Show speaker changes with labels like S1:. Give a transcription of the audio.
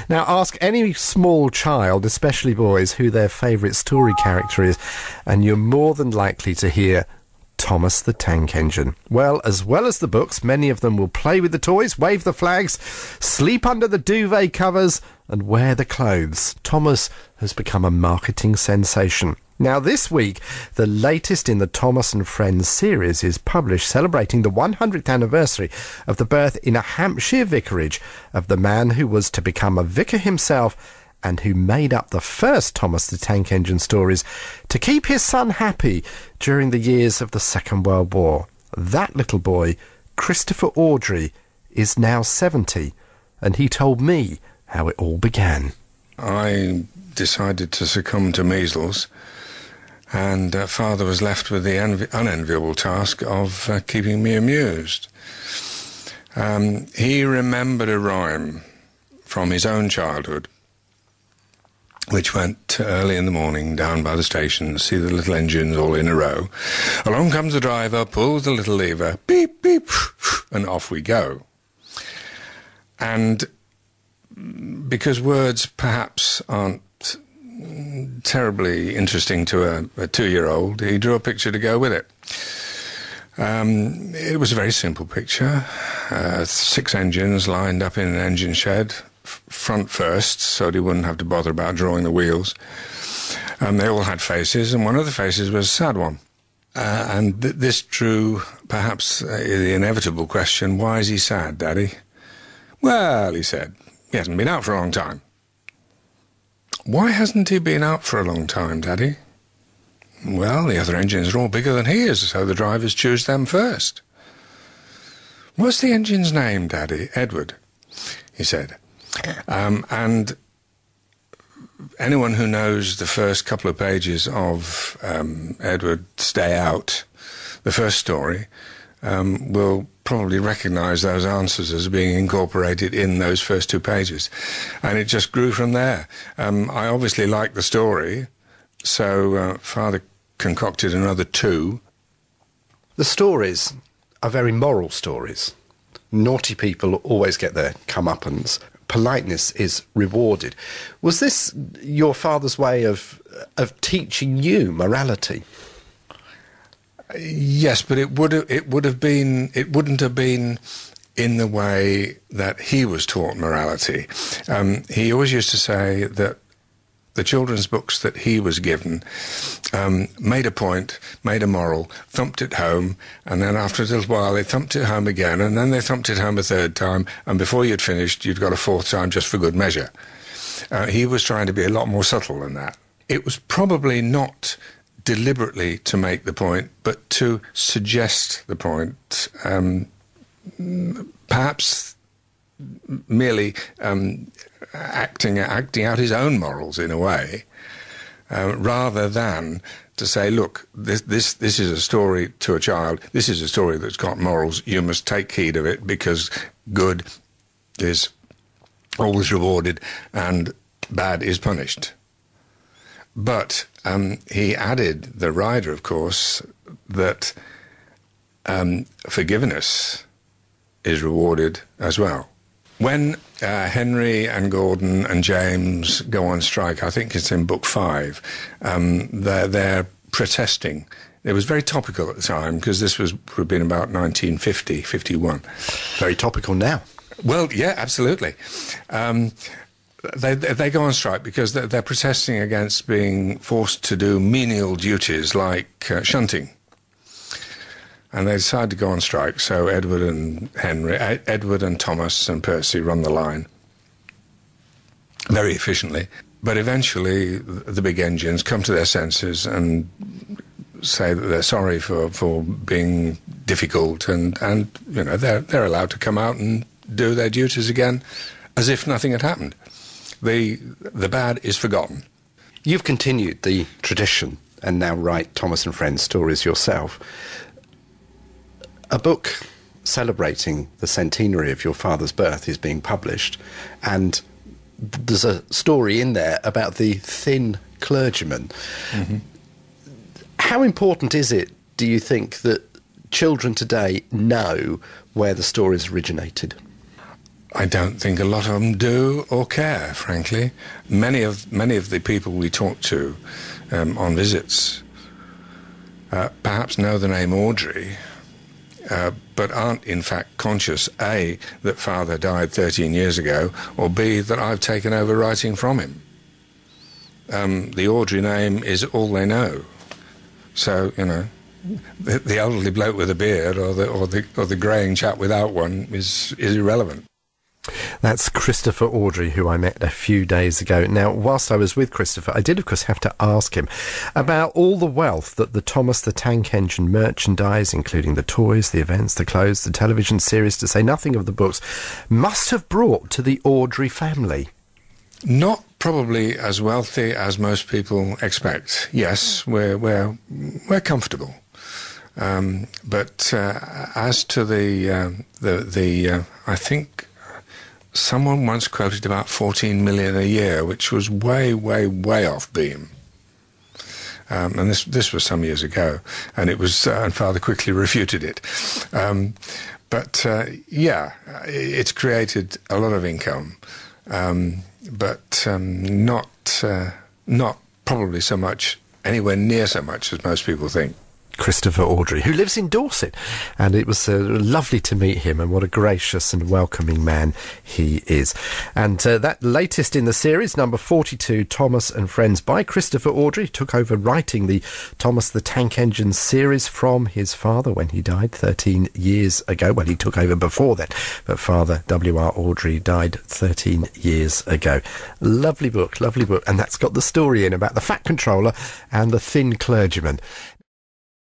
S1: Now, ask any small child, especially boys, who their favourite story character is, and you're more than likely to hear Thomas the Tank Engine. Well as the books, many of them will play with the toys, wave the flags, sleep under the duvet covers, and wear the clothes. Thomas has become a marketing sensation. Now, this week, the latest in the Thomas and Friends series is published, celebrating the 100th anniversary of the birth in a Hampshire vicarage of the man who was to become a vicar himself and who made up the first Thomas the Tank Engine stories to keep his son happy during the years of the Second World War. That little boy, Christopher Awdry, is now 70, and he told me how it all began.
S2: I decided to succumb to measles, and Father was left with the unenviable task of keeping me amused. He remembered a rhyme from his own childhood, which went early in the morning down by the station, see the little engines all in a row. Along comes the driver, pulls the little lever, beep, beep, and off we go. And because words perhaps aren't terribly interesting to a 2-year-old, he drew a picture to go with it. It was a very simple picture. 6 engines lined up in an engine shed, front first, so he wouldn't have to bother about drawing the wheels. They all had faces, and one of the faces was a sad one. And this drew perhaps the inevitable question, why is he sad, Daddy? Well, he said, he hasn't been out for a long time. Why hasn't he been out for a long time, Daddy? Well, the other engines are all bigger than he is, so the drivers choose them first. What's the engine's name, Daddy? Edward, he said. And anyone who knows the first couple of pages of Edward's Day Out, the first story, will probably recognise those answers as being incorporated in those first 2 pages. And it just grew from there. I obviously liked the story, so Father concocted another 2.
S1: The stories are very moral stories. Naughty people always get their comeuppance. Politeness is rewarded. Was this your father's way of teaching you morality?
S2: Yes, but it wouldn't have been in the way that he was taught morality. He always used to say that the children's books that he was given made a point, made a moral, thumped it home, and then after a little while they thumped it home again, and then they thumped it home a 3rd time, and before you'd finished, you'd got a 4th time just for good measure. He was trying to be a lot more subtle than that. It was probably not deliberately to make the point, but to suggest the point, perhaps merely acting out his own morals in a way, rather than to say, look, this is a story to a child, this is a story that's got morals, you must take heed of it because good is always rewarded and bad is punished. But he added the rider, of course, that forgiveness is rewarded as well. When Henry and Gordon and James go on strike, I think it's in book 5, they're protesting. It was very topical at the time because this would have been about 1950, 51.
S1: Very topical now.
S2: Well, yeah, absolutely. They go on strike because they're protesting against being forced to do menial duties like shunting. And they decide to go on strike, so Edward and Thomas and Percy run the line very efficiently. But eventually the big engines come to their senses and say that they're sorry for being difficult, and you know, they're allowed to come out and do their duties again as if nothing had happened. The bad is forgotten.
S1: You've continued the tradition and now write Thomas and Friends stories yourself. A book celebrating the centenary of your father's birth is being published, and there's a story in there about the Thin Clergyman. Mm-hmm. How important is it, do you think, that children today know where the stories originated?
S2: I don't think a lot of them do or care, frankly. Many of the people we talk to on visits perhaps know the name Awdry, but aren't in fact conscious, A, that Father died 13 years ago, or B, that I've taken over writing from him. The Awdry name is all they know. So, you know, the elderly bloke with a beard or the greying chap without one is irrelevant.
S1: That's Christopher Awdry, who I met a few days ago. Now, whilst I was with Christopher, I did, of course, have to ask him about all the wealth that the Thomas the Tank Engine merchandise, including the toys, the events, the clothes, the television series, to say nothing of the books, must have brought to the Awdry family.
S2: Not probably as wealthy as most people expect. Yes, we're comfortable. But as to the I think someone once quoted about 14 million a year, which was way, way, way off beam. And this was some years ago, and it was, and Father quickly refuted it. But it's created a lot of income, but not probably so much, anywhere near so much as most people think.
S1: Christopher Awdry, who lives in Dorset, and it was lovely to meet him, and what a gracious and welcoming man he is. And that latest in the series, number 42, Thomas and Friends, by Christopher Awdry, took over writing the Thomas the Tank Engine series from his father when he died 13 years ago. Well, he took over before then, but Father W.R. Awdry died 13 years ago. Lovely book, and that's got the story in about the Fat Controller and the Thin Clergyman.